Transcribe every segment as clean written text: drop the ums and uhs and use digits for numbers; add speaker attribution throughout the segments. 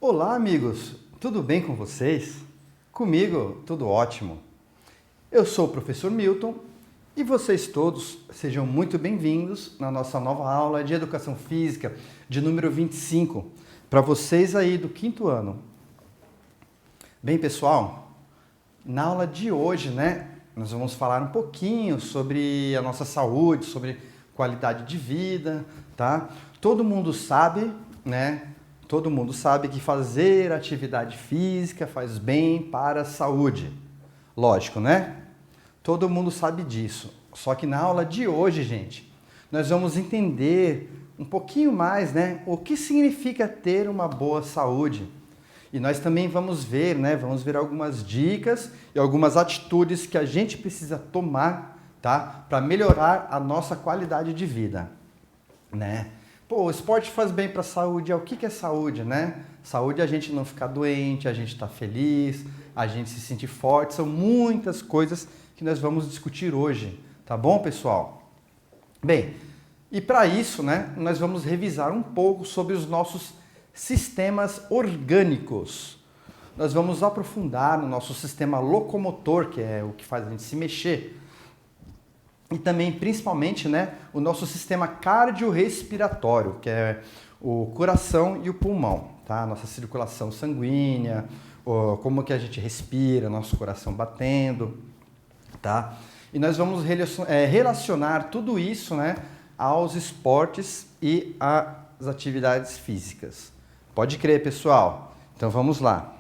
Speaker 1: Olá, amigos! Tudo bem com vocês? Comigo, tudo ótimo. Eu sou o professor Milton e vocês todos sejam muito bem-vindos na nossa nova aula de Educação Física de número 25, para vocês aí do quinto ano. Bem, pessoal, na aula de hoje, nós vamos falar um pouquinho sobre a nossa saúde, sobre qualidade de vida, tá? Todo mundo sabe, Todo mundo sabe que fazer atividade física faz bem para a saúde. Lógico, né? Todo mundo sabe disso. Só que na aula de hoje, gente, nós vamos entender um pouquinho mais, o que significa ter uma boa saúde. E nós também vamos ver, Vamos ver algumas dicas e algumas atitudes que a gente precisa tomar, tá? Para melhorar a nossa qualidade de vida, Pô, o esporte faz bem para a saúde. O que é saúde, Saúde é a gente não ficar doente, a gente estar feliz, a gente se sentir forte. São muitas coisas que nós vamos discutir hoje, tá bom, pessoal? Bem, e para isso, nós vamos revisar um pouco sobre os nossos sistemas orgânicos. Nós vamos aprofundar no nosso sistema locomotor, que é o que faz a gente se mexer. E também, principalmente, o nosso sistema cardiorrespiratório, que é o coração e o pulmão, tá? Nossa circulação sanguínea, como que a gente respira, nosso coração batendo, tá? E nós vamos relacionar tudo isso, aos esportes e às atividades físicas. Pode crer, pessoal? Então vamos lá.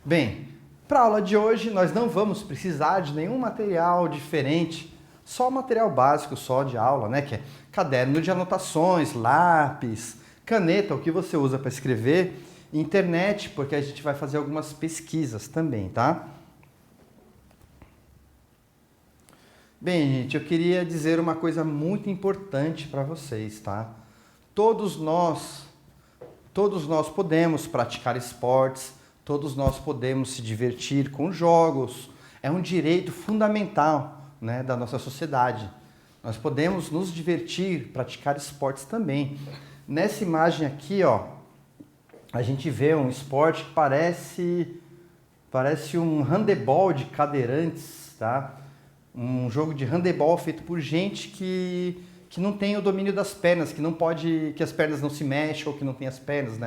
Speaker 1: Bem, para a aula de hoje, nós não vamos precisar de nenhum material diferente, só o material básico só de aula, que é caderno de anotações, lápis, caneta, o que você usa para escrever, e internet, porque a gente vai fazer algumas pesquisas também, tá? Bem, gente, eu queria dizer uma coisa muito importante para vocês, tá? Todos nós podemos praticar esportes, todos nós podemos se divertir com jogos, é um direito fundamental, da nossa sociedade. Nós podemos nos divertir, praticar esportes também. Nessa imagem aqui, a gente vê um esporte que parece um handebol de cadeirantes, tá? Um jogo de handebol feito por gente que não tem o domínio das pernas, que as pernas não se mexem ou que não tem as pernas,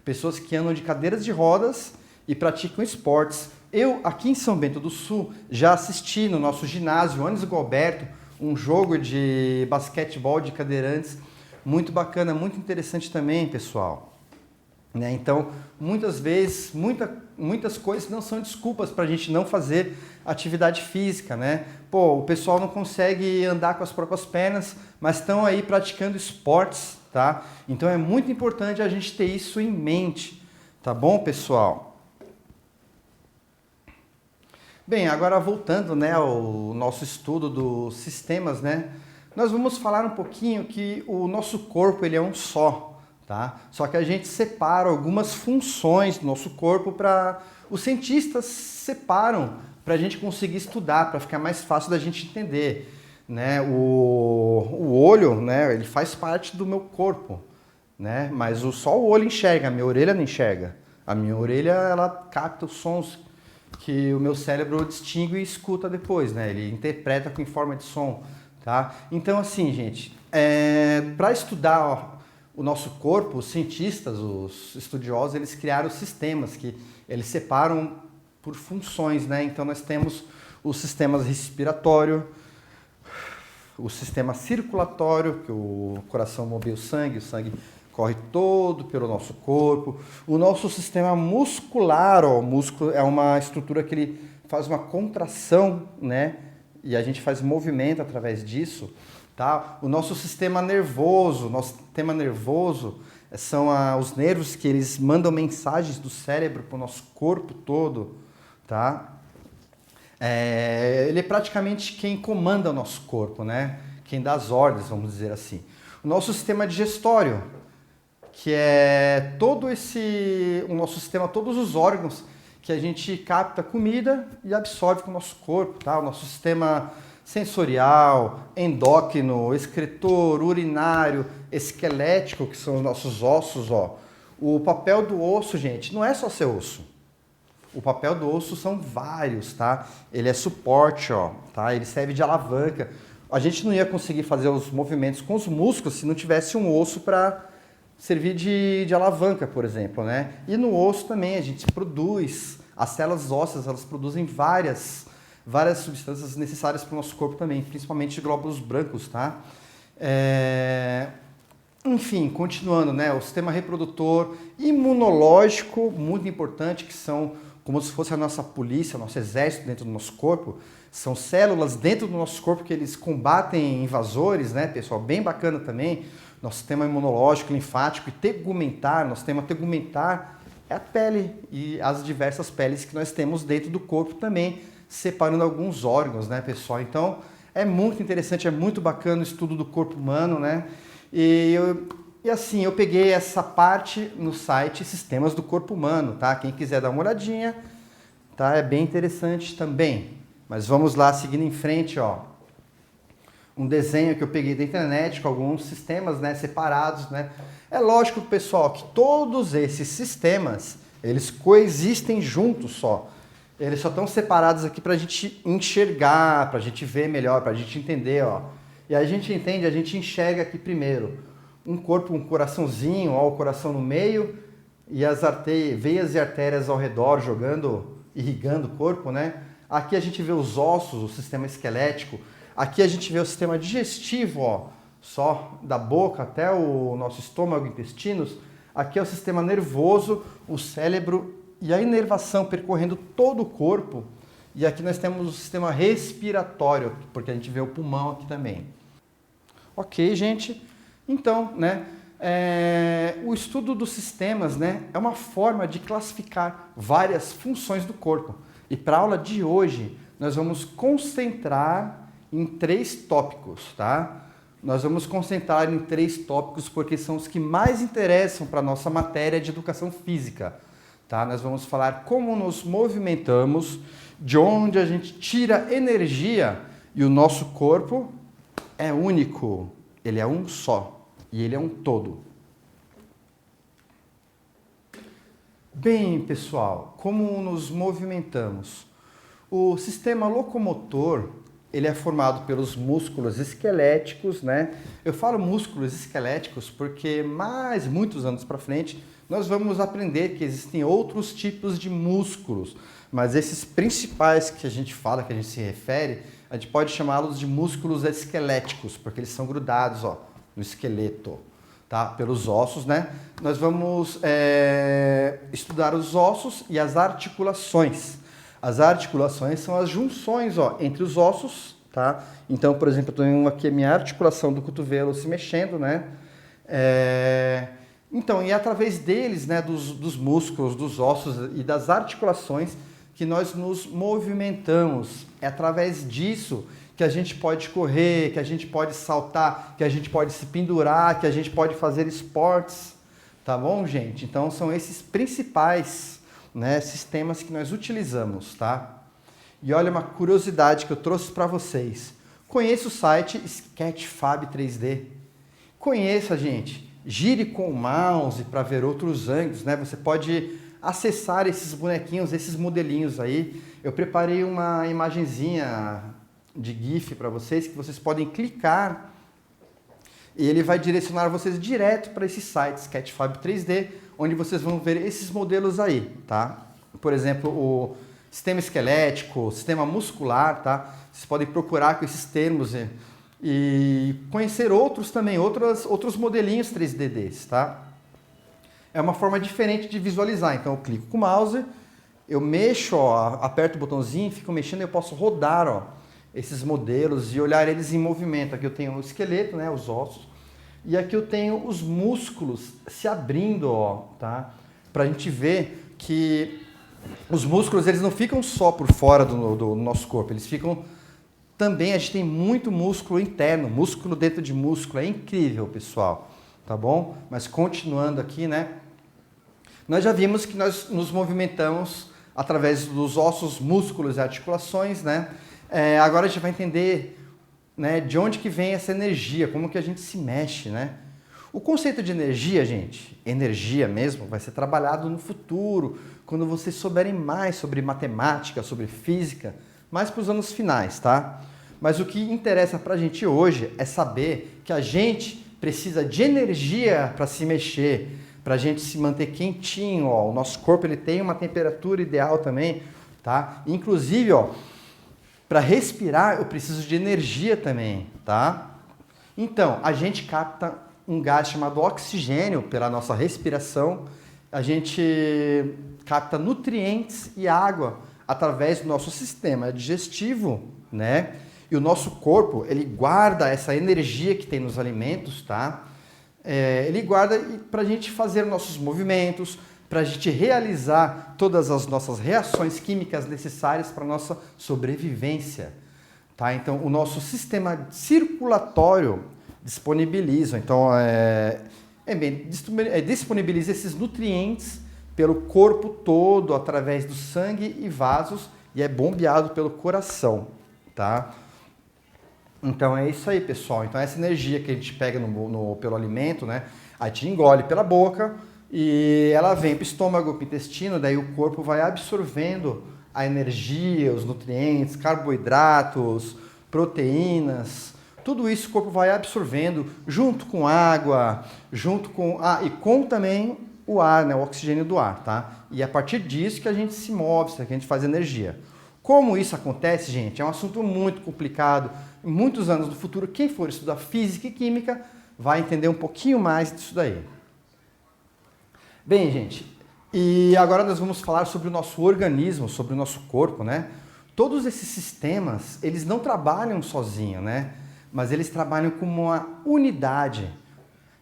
Speaker 1: Pessoas que andam de cadeiras de rodas e praticam esportes. Eu, aqui em São Bento do Sul, já assisti no nosso ginásio Anis Gilberto um jogo de basquetebol de cadeirantes, muito bacana, muito interessante também, pessoal. Então, muitas vezes, muitas coisas não são desculpas para a gente não fazer atividade física, Pô, o pessoal não consegue andar com as próprias pernas, mas estão aí praticando esportes, tá? Então é muito importante a gente ter isso em mente, tá bom, pessoal? Bem, agora voltando, ao nosso estudo dos sistemas, nós vamos falar um pouquinho que o nosso corpo ele é um só, tá? Só que a gente separa algumas funções do nosso corpo os cientistas separam para a gente conseguir estudar, para ficar mais fácil da gente entender, O olho, ele faz parte do meu corpo, Mas só o olho enxerga, a minha orelha não enxerga. A minha orelha, ela capta os sons que o meu cérebro distingue e escuta depois, Ele interpreta em forma de som, tá? Então, assim, gente, para estudar o nosso corpo, os cientistas, os estudiosos, eles criaram sistemas que eles separam por funções, Então, nós temos os sistemas respiratório, o sistema circulatório, que o coração move o sangue corre todo pelo nosso corpo. O nosso sistema muscular, o músculo é uma estrutura que ele faz uma contração, E a gente faz movimento através disso, tá? O nosso sistema nervoso, são os nervos que eles mandam mensagens do cérebro para o nosso corpo todo, tá? Ele é praticamente quem comanda o nosso corpo, Quem dá as ordens, vamos dizer assim. O nosso sistema digestório, que é o nosso sistema, todos os órgãos que a gente capta comida e absorve com o nosso corpo, tá? O nosso sistema Sensorial, endócrino, excretor, urinário, esquelético, que são os nossos ossos, ó. O papel do osso, gente, não é só ser osso. O papel do osso são vários, tá? Ele é suporte, ó, tá? Ele serve de alavanca. A gente não ia conseguir fazer os movimentos com os músculos se não tivesse um osso para servir de alavanca, por exemplo, né? E no osso também a gente produz, as células ósseas, elas produzem várias substâncias necessárias para o nosso corpo também, principalmente glóbulos brancos, tá? Enfim, continuando, né? O sistema reprodutor, imunológico, muito importante, que são como se fosse a nossa polícia, o nosso exército dentro do nosso corpo. São células dentro do nosso corpo que eles combatem invasores, né, pessoal? Bem bacana também. Nosso sistema imunológico, linfático e tegumentar. Nosso sistema tegumentar é a pele e as diversas peles que nós temos dentro do corpo também, separando alguns órgãos, né, pessoal? Então, é muito interessante, é muito bacana o estudo do corpo humano, né? E assim, eu peguei essa parte no site Sistemas do Corpo Humano, tá? Quem quiser dar uma olhadinha, tá? É bem interessante também. Mas vamos lá, seguindo em frente, ó. Um desenho que eu peguei da internet com alguns sistemas, né, separados, né? É lógico, pessoal, que todos esses sistemas, eles coexistem juntos só. Eles só estão separados aqui para a gente enxergar, para a gente ver melhor, para a gente entender, ó. E a gente entende, a gente enxerga aqui primeiro um corpo, um coraçãozinho, ó, o coração no meio e as veias e artérias ao redor jogando, irrigando o corpo, né? Aqui a gente vê os ossos, o sistema esquelético. Aqui a gente vê o sistema digestivo, ó, só da boca até o nosso estômago e intestinos. Aqui é o sistema nervoso, o cérebro e a inervação percorrendo todo o corpo. E aqui nós temos o sistema respiratório, porque a gente vê o pulmão aqui também. Ok, gente? Então, né, o estudo dos sistemas, né, é uma forma de classificar várias funções do corpo. E para a aula de hoje, nós vamos concentrar em 3 tópicos, tá? Nós vamos concentrar em 3 tópicos porque são os que mais interessam para a nossa matéria de educação física, tá? Nós vamos falar como nos movimentamos, de onde a gente tira energia, e o nosso corpo é único, ele é um só. E ele é um todo. Bem, pessoal, como nos movimentamos? O sistema locomotor, ele é formado pelos músculos esqueléticos, né? Eu falo músculos esqueléticos porque muitos anos para frente, nós vamos aprender que existem outros tipos de músculos, mas esses principais que a gente fala, que a gente se refere, a gente pode chamá-los de músculos esqueléticos, porque eles são grudados, ó, no esqueleto, tá? Pelos ossos, né? Nós vamos estudar os ossos e as articulações. As articulações são as junções, ó, entre os ossos, tá? Então, por exemplo, eu tenho aqui a minha articulação do cotovelo se mexendo, né? Então, e é através deles, né, dos músculos, dos ossos e das articulações que nós nos movimentamos. É através disso que a gente pode correr, que a gente pode saltar, que a gente pode se pendurar, que a gente pode fazer esportes, tá bom, gente? Então são esses principais, né, sistemas que nós utilizamos, tá? E olha uma curiosidade que eu trouxe para vocês. Conheça o site Sketchfab 3D. Conheça, gente. Gire com o mouse para ver outros ângulos, né? Você pode acessar esses bonequinhos, esses modelinhos aí. Eu preparei uma imagenzinha de GIF para vocês, que vocês podem clicar e ele vai direcionar vocês direto para esse site, Sketchfab 3D, onde vocês vão ver esses modelos aí, tá? Por exemplo, o sistema esquelético, o sistema muscular, tá? Vocês podem procurar com esses termos e conhecer outros também, outros modelinhos 3D desses, tá? É uma forma diferente de visualizar, então eu clico com o mouse, eu mexo, ó, aperto o botãozinho, fico mexendo e eu posso rodar, ó, esses modelos e olhar eles em movimento. Aqui eu tenho o esqueleto, né, os ossos, e aqui eu tenho os músculos se abrindo, ó, tá? Pra gente ver que os músculos, eles não ficam só por fora do nosso corpo, eles ficam também, a gente tem muito músculo interno, músculo dentro de músculo, é incrível, pessoal, tá bom? Mas continuando aqui, né, nós já vimos que nós nos movimentamos através dos ossos, músculos e articulações, né? Agora a gente vai entender né, de onde que vem essa energia, como que a gente se mexe, né? O conceito de energia, gente, energia mesmo, vai ser trabalhado no futuro, quando vocês souberem mais sobre matemática, sobre física, mais para os anos finais, tá? Mas o que interessa para a gente hoje é saber que a gente precisa de energia para se mexer, para a gente se manter quentinho, ó. O nosso corpo ele tem uma temperatura ideal também, tá? Inclusive, ó, para respirar eu preciso de energia também, tá? Então, a gente capta um gás chamado oxigênio pela nossa respiração, a gente capta nutrientes e água através do nosso sistema digestivo, né? E o nosso corpo, ele guarda essa energia que tem nos alimentos, tá? Ele guarda para a gente fazer nossos movimentos, para a gente realizar todas as nossas reações químicas necessárias para a nossa sobrevivência, tá? Então, o nosso sistema circulatório disponibiliza, então, disponibiliza esses nutrientes pelo corpo todo, através do sangue e vasos, e é bombeado pelo coração, tá? Então é isso aí, pessoal. Então essa energia que a gente pega pelo alimento, né? A gente engole pela boca e ela vem para o estômago, para o intestino, daí o corpo vai absorvendo a energia, os nutrientes, carboidratos, proteínas, tudo isso o corpo vai absorvendo junto com água, e com também o ar, né? O oxigênio do ar, tá? E é a partir disso que a gente se move, que a gente faz energia. Como isso acontece, gente, é um assunto muito complicado. Em muitos anos no futuro, quem for estudar física e química vai entender um pouquinho mais disso daí. Bem, gente, e agora nós vamos falar sobre o nosso organismo, sobre o nosso corpo, né? Todos esses sistemas, eles não trabalham sozinhos, né? Mas eles trabalham como uma unidade.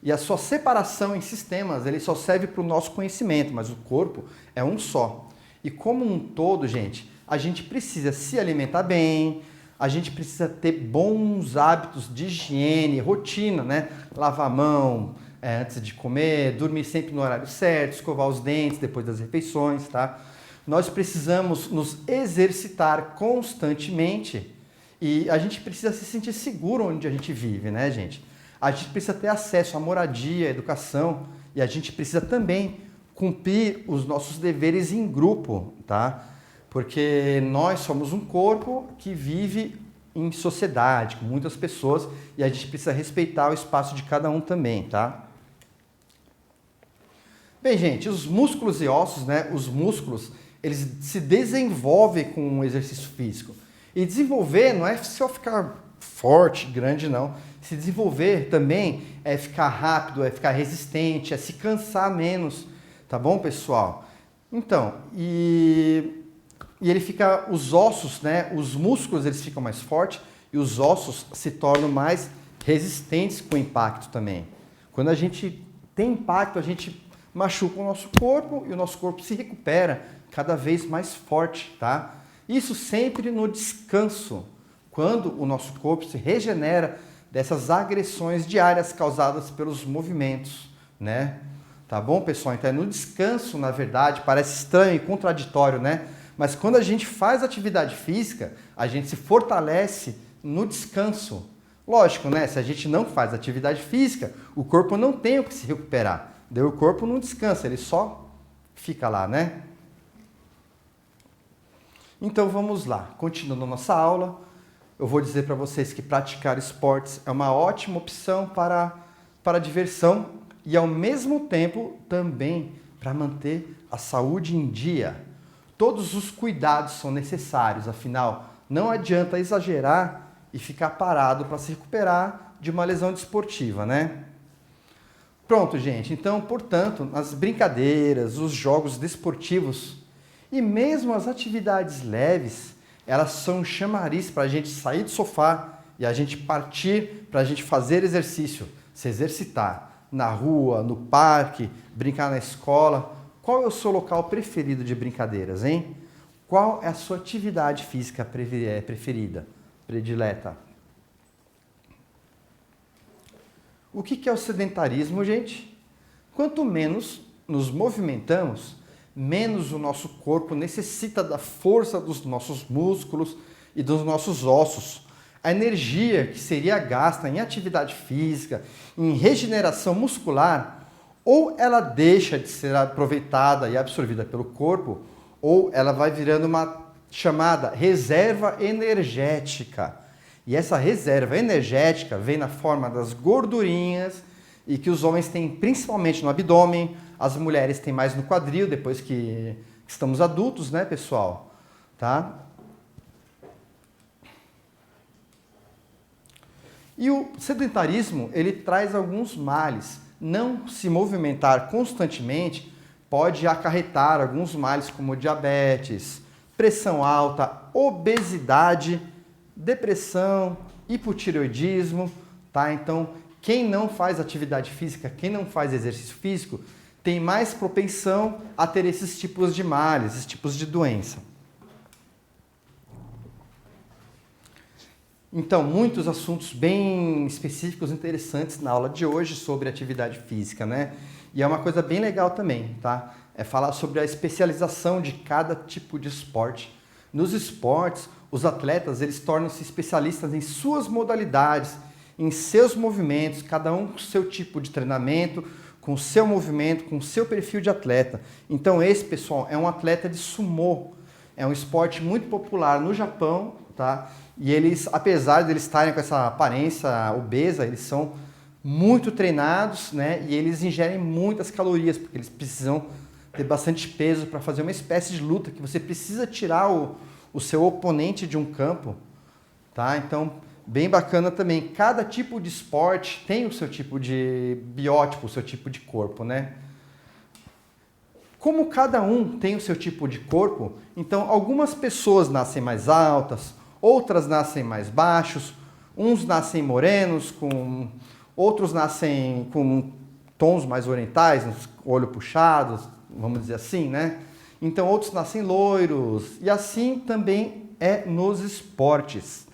Speaker 1: E a sua separação em sistemas, ele só serve para o nosso conhecimento, mas o corpo é um só. E como um todo, gente, a gente precisa se alimentar bem, a gente precisa ter bons hábitos de higiene, rotina, né? Lavar a mão antes de comer, dormir sempre no horário certo, escovar os dentes depois das refeições, tá? Nós precisamos nos exercitar constantemente e a gente precisa se sentir seguro onde a gente vive, né, gente? A gente precisa ter acesso à moradia, à educação e a gente precisa também cumprir os nossos deveres em grupo, tá? Porque nós somos um corpo que vive em sociedade, com muitas pessoas, e a gente precisa respeitar o espaço de cada um também, tá? Bem, gente, os músculos e ossos, né? Os músculos, eles se desenvolvem com o exercício físico. E desenvolver não é só ficar forte, grande, não. Se desenvolver também é ficar rápido, é ficar resistente, é se cansar menos, tá bom, pessoal? Então, e ele fica, os ossos, né, os músculos eles ficam mais fortes e os ossos se tornam mais resistentes com o impacto também. Quando a gente tem impacto, a gente machuca o nosso corpo e o nosso corpo se recupera cada vez mais forte, tá? Isso sempre no descanso, quando o nosso corpo se regenera dessas agressões diárias causadas pelos movimentos, né? Tá bom, pessoal? Então é no descanso, na verdade, parece estranho e contraditório, né? Mas quando a gente faz atividade física, a gente se fortalece no descanso. Lógico, né? Se a gente não faz atividade física, o corpo não tem o que se recuperar. Daí o corpo não descansa, ele só fica lá, né? Então vamos lá. Continuando a nossa aula, eu vou dizer para vocês que praticar esportes é uma ótima opção para diversão e ao mesmo tempo também para manter a saúde em dia. Todos os cuidados são necessários, afinal, não adianta exagerar e ficar parado para se recuperar de uma lesão desportiva, né? Pronto, gente. Então, portanto, as brincadeiras, os jogos desportivos e mesmo as atividades leves, elas são um chamariz para a gente sair do sofá e a gente partir para a gente fazer exercício, se exercitar na rua, no parque, brincar na escola. Qual é o seu local preferido de brincadeiras, hein? Qual é a sua atividade física preferida, predileta? O que é o sedentarismo, gente? Quanto menos nos movimentamos, menos o nosso corpo necessita da força dos nossos músculos e dos nossos ossos. A energia que seria gasta em atividade física, em regeneração muscular, ou ela deixa de ser aproveitada e absorvida pelo corpo, ou ela vai virando uma chamada reserva energética. E essa reserva energética vem na forma das gordurinhas e que os homens têm principalmente no abdômen, as mulheres têm mais no quadril, depois que estamos adultos, né, pessoal? Tá? E o sedentarismo, ele traz alguns males. Não se movimentar constantemente pode acarretar alguns males como diabetes, pressão alta, obesidade, depressão, hipotireoidismo, tá? Então, quem não faz atividade física, quem não faz exercício físico, tem mais propensão a ter esses tipos de males, esses tipos de doença. Então, muitos assuntos bem específicos, interessantes na aula de hoje sobre atividade física, né? E é uma coisa bem legal também, tá? É falar sobre a especialização de cada tipo de esporte. Nos esportes, os atletas, eles tornam-se especialistas em suas modalidades, em seus movimentos, cada um com seu tipo de treinamento, com seu movimento, com seu perfil de atleta. Então, esse, pessoal, é um atleta de sumô. É um esporte muito popular no Japão, tá? E eles, apesar de eles estarem com essa aparência obesa, eles são muito treinados, né? E eles ingerem muitas calorias, porque eles precisam ter bastante peso para fazer uma espécie de luta que você precisa tirar o seu oponente de um campo, tá? Então, bem bacana também. Cada tipo de esporte tem o seu tipo de biótipo, o seu tipo de corpo, né? Como cada um tem o seu tipo de corpo, então algumas pessoas nascem mais altas, outras nascem mais baixos, uns nascem morenos, outros nascem com tons mais orientais, olho puxados, vamos dizer assim, né? Então outros nascem loiros, e assim também é nos esportes.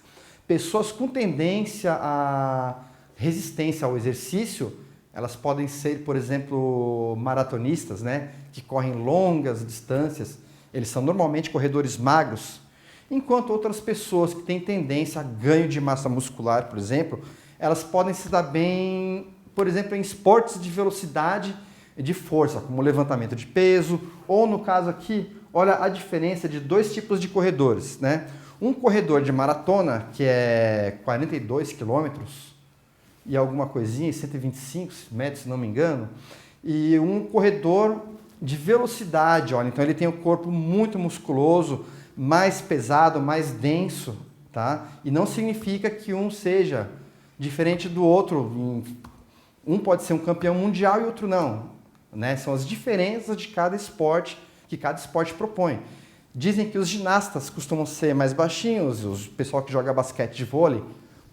Speaker 1: Pessoas com tendência à resistência ao exercício, elas podem ser, por exemplo, maratonistas, né? Que correm longas distâncias, eles são normalmente corredores magros, enquanto outras pessoas que têm tendência a ganho de massa muscular, por exemplo, elas podem se dar bem, por exemplo, em esportes de velocidade e de força, como levantamento de peso, ou no caso aqui, olha a diferença de dois tipos de corredores, né? Um corredor de maratona, que é 42 quilômetros e alguma coisinha, 125 metros, se não me engano, e um corredor de velocidade, olha, então ele tem o corpo muito musculoso, mais pesado, mais denso, tá? E não significa que um seja diferente do outro. Um pode ser um campeão mundial e outro não, né? São as diferenças de cada esporte que cada esporte propõe. Dizem que os ginastas costumam ser mais baixinhos, o pessoal que joga basquete de vôlei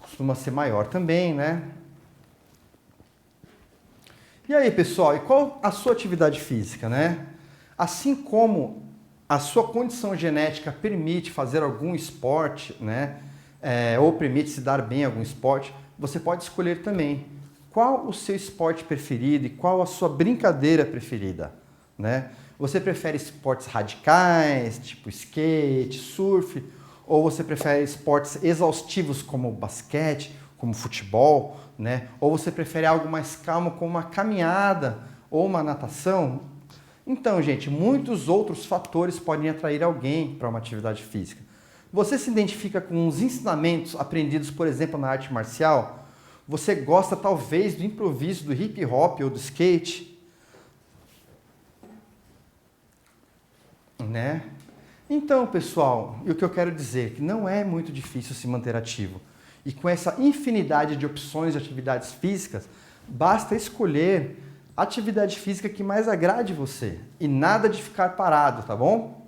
Speaker 1: costuma ser maior também, né? E aí, pessoal, e qual a sua atividade física, né? Assim como a sua condição genética permite fazer algum esporte, né? Ou permite se dar bem em algum esporte, você pode escolher também qual o seu esporte preferido e qual a sua brincadeira preferida, né? Você prefere esportes radicais, tipo skate, surf, ou você prefere esportes exaustivos como basquete, como futebol, né? Ou você prefere algo mais calmo como uma caminhada ou uma natação? Então, gente, muitos outros fatores podem atrair alguém para uma atividade física. Você se identifica com os ensinamentos aprendidos, por exemplo, na arte marcial? Você gosta talvez do improviso, do hip hop ou do skate? Né? Então, pessoal, o que eu quero dizer é que não é muito difícil se manter ativo. E com essa infinidade de opções de atividades físicas, basta escolher a atividade física que mais agrade você. E nada de ficar parado, tá bom?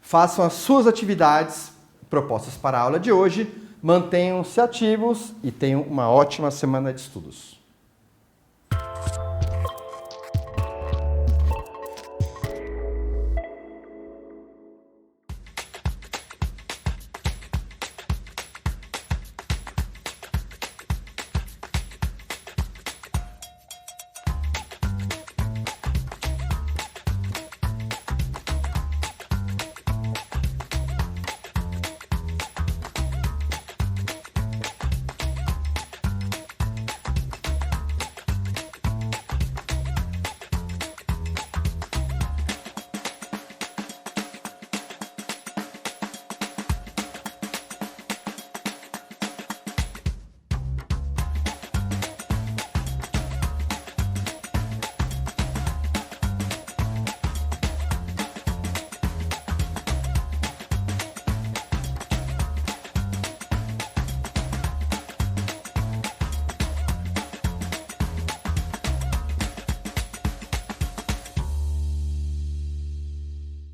Speaker 1: Façam as suas atividades propostas para a aula de hoje, mantenham-se ativos e tenham uma ótima semana de estudos.